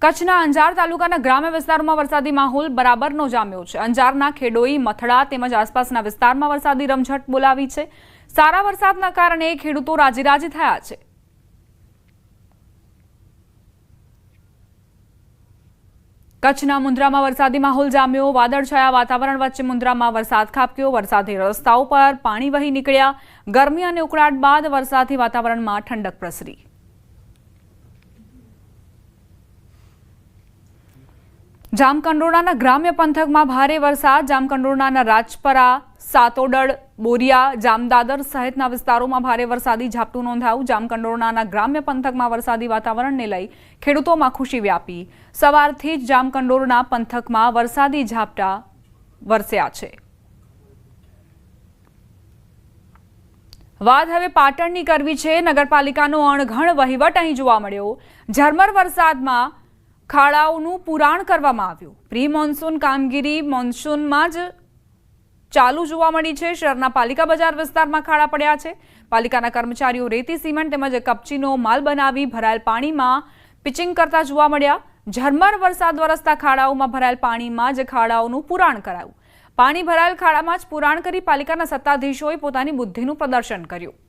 કચ્છના અંજાર તાલુકાના ગ્રામ્ય વિસ્તારોમાં વરસાદી માહોલ બરાબરનો જામ્યો છે। અંજારના ખેડોઈ, મથડા તેમજ આસપાસના વિસ્તારમાં વરસાદી રમઝટ બોલાવી છે। સારા વરસાદના કારણે ખેડૂતો રાજીરાજી થયા છે। કચ્છના મુન્દ્રામાં વરસાદી માહોલ જામ્યો। વાદળછાયા વાતાવરણ વચ્ચે મુન્દ્રામાં વરસાદ ખાબક્યો। વરસાદી રસ્તાઓ પર પાણી વહી નીકળ્યા। ગરમી અને ઉકળાટ બાદ વરસાદી વાતાવરણમાં ઠંડક પ્રસરી। જામકંડોરણાના ગ્રામ્ય પંથકમાં ભારે વરસાદ। જામકંડોરણાના રાજપરા, સાતોડળ, બોરિયા, જામદાદર સહિતના વિસ્તારોમાં ભારે વરસાદી ઝાપટું નોંધાયું। જામકંડોરણાના ગ્રામ્ય પંથકમાં વરસાદી વાતાવરણને લઈ ખેડૂતોમાં ખુશી વ્યાપી। સવારથી જ જામકંડોરણા પંથકમાં વરસાદી ઝાપટા વરસ્યા છે। વાત હવે પાટણની કરવી છે। નગરપાલિકાનો અણઘડ વહીવટ અહીં જોવા મળ્યો। ઝરમર વરસાદમાં ખાડાઓનું પુરાણ કરવામાં આવ્યું। પ્રી મોન્સૂન કામગીરી મોન્સૂનમાં જ ચાલુ જોવા મળી છે। શહેરના પાલિકા બજાર વિસ્તારમાં ખાડા પડ્યા છે। પાલિકાના કર્મચારીઓ રેતી, સિમેન્ટ તેમજ કપચીનો માલ બનાવી ભરાયેલ પાણીમાં પિચિંગ કરતા જોવા મળ્યા। ઝરમર વરસાદ વરસતા ખાડાઓમાં ભરાયેલ પાણીમાં જ ખાડાઓનું પુરાણ કરાયું। પાણી ભરાયેલ ખાડામાં જ પુરાણ કરી પાલિકાના સત્તાધીશોએ પોતાની બુદ્ધિનું પ્રદર્શન કર્યું।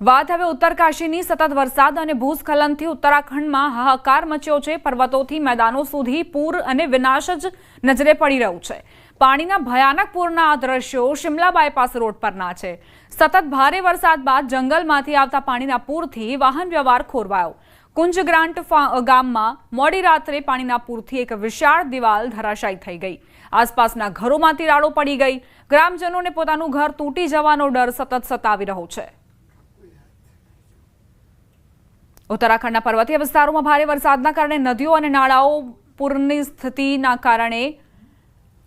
વાત હવે ઉત્તરકાશીની। સતત વરસાદ અને ભૂસ્ખલનથી ઉત્તરાખંડમાં હાહાકાર મચ્યો છે। પર્વતોથી મેદાનો સુધી પૂર અને વિનાશ જ નજરે પડી રહ્યું છે। પાણીના ભયાનક પૂરના આ દ્રશ્યો શિમલા બાયપાસ રોડ પરના છે। સતત ભારે વરસાદ બાદ જંગલમાંથી આવતા પાણીના પૂરથી વાહન વ્યવહાર ખોરવાયો। કુંજગ્રાન્ટ ગામમાં મોડી રાત્રે પાણીના પૂરથી એક વિશાળ દિવાલ ધરાશાયી થઈ ગઈ। આસપાસના ઘરોમાં તિરાડો પડી ગઈ। ગ્રામજનોને પોતાનું ઘર તૂટી જવાનો ડર સતત સતાવી રહ્યો છે। ઉત્તરાખંડના પર્વતીય વિસ્તારોમાં ભારે વરસાદના કારણે નદીઓ અને નાળાઓ પૂરની સ્થિતિના કારણે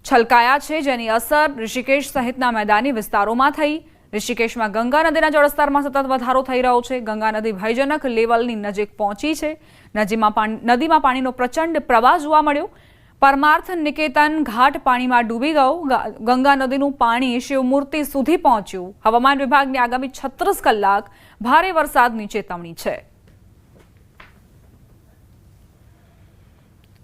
છલકાયા છે, જેની અસર ઋષિકેશ સહિતના મેદાની વિસ્તારોમાં થઈ। ઋષિકેશમાં ગંગા નદીના જળસ્તરમાં સતત વધારો થઈ રહ્યો છે। ગંગા નદી ભયજનક લેવલની નજીક પહોંચી છે। નદીમાં પાણીનો પ્રચંડ પ્રવાહ જોવા મળ્યો। પરમાર્થ નિકેતન ઘાટ પાણીમાં ડૂબી ગયો। ગંગા નદીનું પાણી શિવમૂર્તિ સુધી પહોંચ્યું। હવામાન વિભાગની આગામી 36 કલાક ભારે વરસાદની ચેતવણી છે।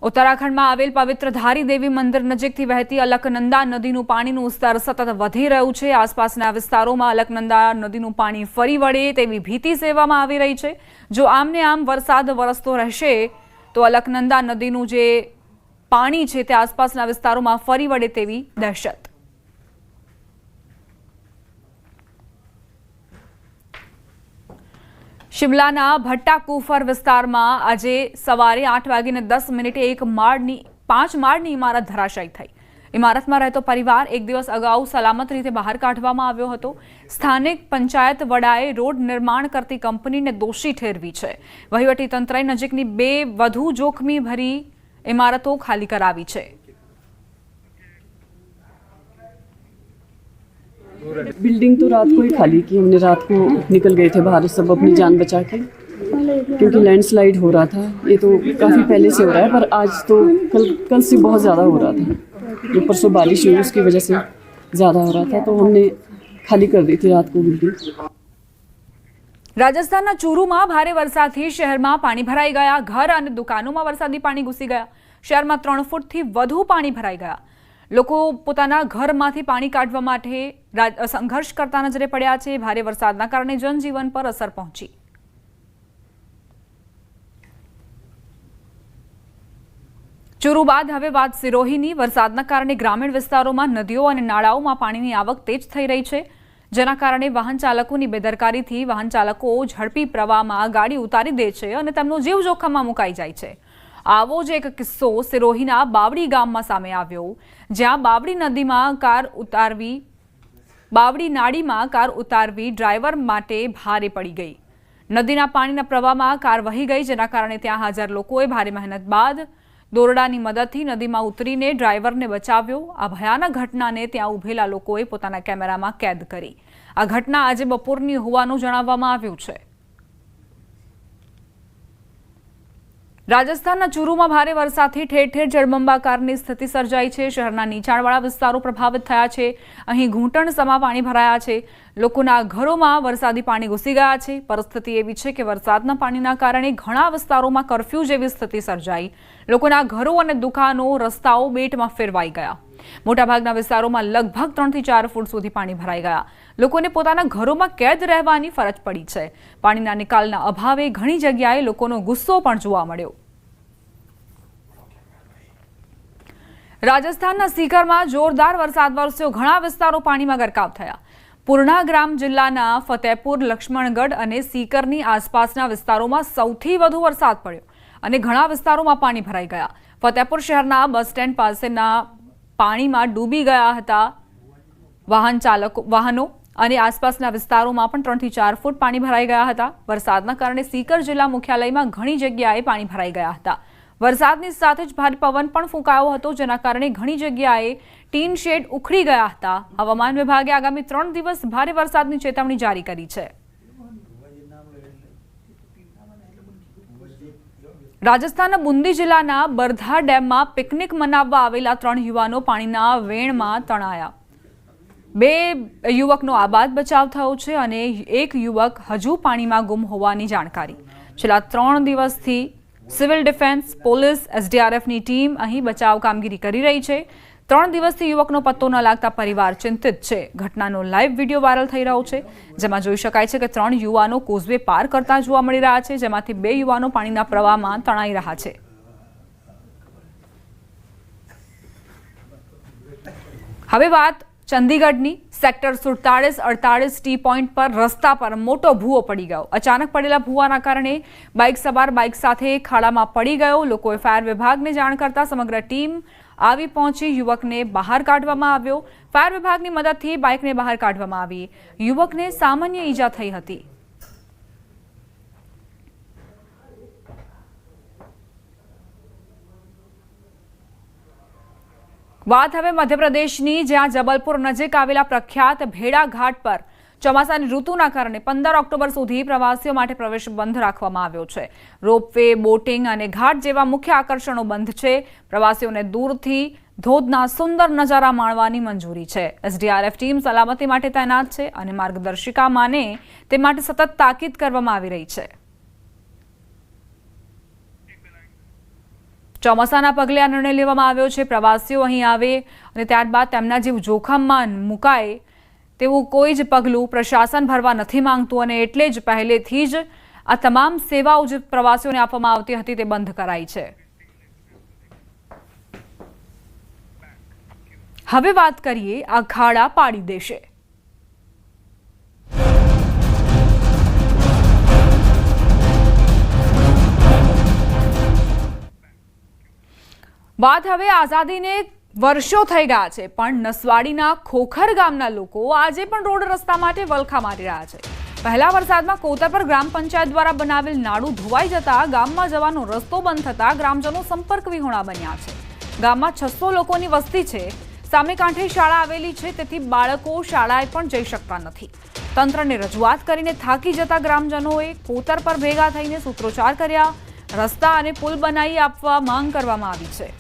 ઉત્તરાખંડમાં આવેલ પવિત્ર ધારી દેવી મંદિર નજીકથી વહેતી અલકનંદા નદીનું પાણીનું સ્તર સતત વધી રહ્યું છે। આસપાસના વિસ્તારોમાં અલકનંદા નદીનું પાણી ફરી વળે તેવી ભીતિ સેવવામાં આવી રહી છે। જો આમને આમ વરસાદ વરસતો રહેશે તો અલકનંદા નદીનું જે પાણી છે તે આસપાસના વિસ્તારોમાં ફરી વળે તેવી દહેશત। શિમલાના ભટ્ટાકુફર વિસ્તારમાં આજે સવારે 8:10 મિનિટે એક 5 માળની ઇમારત ધરાશાયી થઈ। ઇમારતમાં રહેતો પરિવાર એક દિવસ અગાઉ સલામત રીતે બહાર કાઢવામાં આવ્યો હતો। સ્થાનિક પંચાયત વડાએ રોડ નિર્માણ કરતી કંપનીને દોષી ઠેરવી છે। વહીવટીતંત્રએ નજીકની 2 વધુ જોખમી ભરી ઇમારતો ખાલી કરાવી છે। बिल्डिंग तो रात को ही खाली की हमने। रात को निकल गए थे बाहर सब अपनी जान बचा के, क्योंकि लैंडस्लाइड हो रहा था। ये तो काफ़ी पहले से हो रहा है, पर आज तो कल से बहुत ज़्यादा हो रहा था। जो परसों बारिश हुई उसकी वजह से ज़्यादा हो रहा था, तो हमने खाली कर दी थी रात को बिल्डिंग। રાજસ્થાનના ચૂરુમાં ભારે વરસાદથી શહેરમાં પાણી ભરાઈ ગયા। ઘર અને દુકાનોમાં વરસાદી પાણી ઘૂસી ગયા। શહેરમાં 3 ફૂટથી વધુ પાણી ભરાઈ ગયા। લોકો પોતાના ઘરમાંથી પાણી કાઢવા માટે સંઘર્ષ કરતા નજરે પડ્યા છે। ભારે વરસાદના કારણે જનજીવન પર અસર પહોંચી। ચૂરુ બાદ હવે વાત સિરોહીની। વરસાદના કારણે ગ્રામીણ વિસ્તારોમાં નદીઓ અને નાળાઓમાં પાણીની આવક તેજ થઈ રહી છે, જેના કારણે વાહન ચાલકોની બેદરકારીથી વાહન ચાલકો ઝડપી પ્રવાહમાં ગાડી ઉતારી દે છે અને તેમનો જીવ જોખમમાં મુકાઈ જાય છે। આવો જ એક કિસ્સો સિરોહીના બાવડી ગામમાં સામે આવ્યો, જ્યાં બાવડી નાળીમાં કાર ઉતારવી ડ્રાઈવર માટે ભારે પડી ગઈ। નદીના પાણીના પ્રવાહમાં કાર વહી ગઈ, જેના કારણે ત્યાં હાજર લોકોએ ભારે મહેનત બાદ દોરડાની મદદથી નદીમાં ઉતરીને ડ્રાઈવરને બચાવ્યો। આ ભયાનક ઘટનાને ત્યાં ઉભેલા લોકોએ પોતાના કેમેરામાં કેદ કરી। આ ઘટના આજે બપોરની હોવાનું જણાવવામાં આવ્યું છે। રાજસ્થાનના ચૂરુમાં ભારે વરસાદથી ઠેર ઠેર જળબંબાકારની સ્થિતિ સર્જાઈ છે। શહેરના નીચાણવાળા વિસ્તારો પ્રભાવિત થયા છે। અહીં ઘૂંટણ સમા પાણી ભરાયા છે। લોકોના ઘરોમાં વરસાદી પાણી ઘૂસી ગયા છે। પરિસ્થિતિ એવી છે કે વરસાદના પાણીના કારણે ઘણા વિસ્તારોમાં કર્ફ્યુ જેવી સ્થિતિ સર્જાઈ। લોકોના ઘરો અને દુકાનો, રસ્તાઓ બેટમાં ફેરવાઈ ગયા। મોટાભાગના વિસ્તારોમાં લગભગ 3 થી 4 ફૂટ સુધી પાણી ભરાઈ ગયા। લોકોને પોતાના ઘરોમાં કેદ રહેવાની ફરજ પડી છે। પાણીના નિકાલના અભાવે ઘણી જગ્યાએ લોકોનો ગુસ્સો પણ જોવા મળ્યો। રાજસ્થાનના सीकर में जोरदार वरसाद वरस्यो। घણા વિસ્તારો પાણીમાં ગરકાવ થયા। પૂર્ણા ગ્રામ જિલ્લાના ફતેપુર, લક્ષ્મણગઢ અને सीकરની આસપાસના વિસ્તારોમાં સૌથી વધુ વરસાદ પડ્યો અને ઘણા વિસ્તારોમાં પાણી ભરાઈ ગયા। ફતેપુર શહેરના બસ સ્ટેન્ડ પાસેના પાણીમાં ડૂબી ગયા હતા વાહનો અને આસપાસના વિસ્તારોમાં પણ 3 થી 4 ફૂટ પાણી ભરાઈ ગયા હતા। વરસાદના કારણે सीकर જિલ્લા મુખ્યાલયમાં ઘણી જગ્યાએ પાણી ભરાઈ ગયા હતા। વરસાદની સાથે જ ભારે પવન પણ ફૂંકાયો હતો, જેના કારણે ઘણી જગ્યાએ ટીન શેડ ઉખડી ગયા હતા। હવામાન વિભાગે આગામી 3 દિવસ ભારે વરસાદની ચેતવણી જારી કરી છે। રાજસ્થાનના બુંદી જિલ્લાના બરધા ડેમમાં પિકનિક મનાવવા આવેલા 3 યુવાનો પાણીના વેણમાં તણાયા। 2 યુવકનો આબાદ બચાવ થયો છે અને એક યુવક હજુ પાણીમાં ગુમ હોવાની જાણકારી। છેલ્લા 3 દિવસથી સિવિલ ડિફેન્સ, પોલીસ, એસડીઆરએફની ટીમ અહીં બચાવ કામગીરી કરી રહી છે। 3 દિવસથી યુવકનો પત્તો ન લાગતા પરિવાર ચિંતિત છે। ઘટનાનો લાઈવ વિડીયો વાયરલ થઈ રહ્યો છે, જેમાં જોઈ શકાય છે કે 3 યુવાનો કોઝવે પાર કરતા જોવા મળી રહ્યા છે, જેમાંથી 2 યુવાનો પાણીના પ્રવાહમાં તણાઈ રહ્યા છે। હવે વાત ચંદીગઢની। સેક્ટર 47-48 ટી પોઈન્ટ પર રસ્તા પર મોટો ભૂવો પડી ગયો। અચાનક પડેલા ભૂવાના કારણે બાઇક સવાર બાઇક સાથે ખાડામાં પડી ગયો। લોકોએ ફાયર વિભાગને જાણ કરતા સમગ્ર ટીમ આવી પહોંચી યુવકને બહાર કાઢવામાં આવ્યો। ફાયર વિભાગની મદદથી બાઇકને બહાર કાઢવામાં આવી। યુવકને સામાન્ય ઈજા થઈ હતી। વાત હવે મધ્યપ્રદેશની, જ્યાં જબલપુર નજીક આવેલા પ્રખ્યાત ભેડા ઘાટ પર ચોમાસાની ઋતુના કારણે 15 ઓક્ટોબર સુધી પ્રવાસીઓ માટે પ્રવેશ બંધ રાખવામાં આવ્યો છે। રોપવે, બોટિંગ અને ઘાટ જેવા મુખ્ય આકર્ષણો બંધ છે। પ્રવાસીઓને દૂરથી ધોધના સુંદર નજારા માણવાની મંજૂરી છે। એસડીઆરએફ ટીમ સલામતી માટે તૈનાત છે અને માર્ગદર્શિકા માને તે માટે સતત તાકીદ કરવામાં આવી રહી છે। ચોમાસાના પગલે આ નિર્ણય લેવામાં આવ્યો છે। પ્રવાસીઓ અહીં આવે અને ત્યારબાદ તેમના જીવ જોખમમાં મુકાય તેવું કોઈ જ પગલું પ્રશાસન ભરવા નથી માંગતું અને એટલે જ પહેલેથી જ આ તમામ સેવાઓ જે પ્રવાસીઓને આપવામાં આવતી હતી તે બંધ કરાઈ છે। હવે વાત કરીએ આ ખાડા પાડી દેશે। વાત હવે આઝાદીને વર્ષો થઈ ગયા છે, પણ નસવાડીના ખોખર ગામના લોકો આજે પણ રોડ રસ્તા માટે વલખા મારી રહ્યા છે। પહેલા વરસાદમાં કોતરપર ગ્રામ પંચાયત દ્વારા બનાવેલ નાળું ધોવાઈ જતા ગામમાં જવાનો રસ્તો બંધ થતા ગ્રામજનો સંપર્ક વિહોણા બન્યા છે। ગામમાં 600 લોકોની વસ્તી છે। સામે કાંઠે શાળા આવેલી છે, તેથી બાળકો શાળાએ પણ જઈ શકતા નથી। તંત્રને રજૂઆત કરીને થાકી જતા ગ્રામજનોએ કોતરપર ભેગા થઈને સૂત્રોચ્ચાર કર્યા। રસ્તા અને પુલ બનાવી આપવા માંગ કરવામાં આવી છે।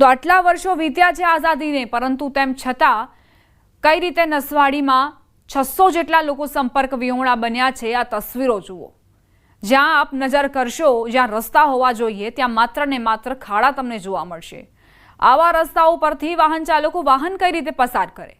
તો આટલા વર્ષો વીત્યા છે આઝાદીને, પરંતુ તેમ છતાં કઈ રીતે નસવાડીમાં 600 જેટલા લોકો સંપર્ક વિહોણા બન્યા છે। આ તસવીરો જુઓ। જ્યાં આપ નજર કરશો, જ્યાં રસ્તા હોવા જોઈએ ત્યાં માત્ર ને માત્ર ખાડા તમને જોવા મળશે। આવા રસ્તાઓ પરથી વાહન ચાલકો વાહન કઈ રીતે પસાર કરે?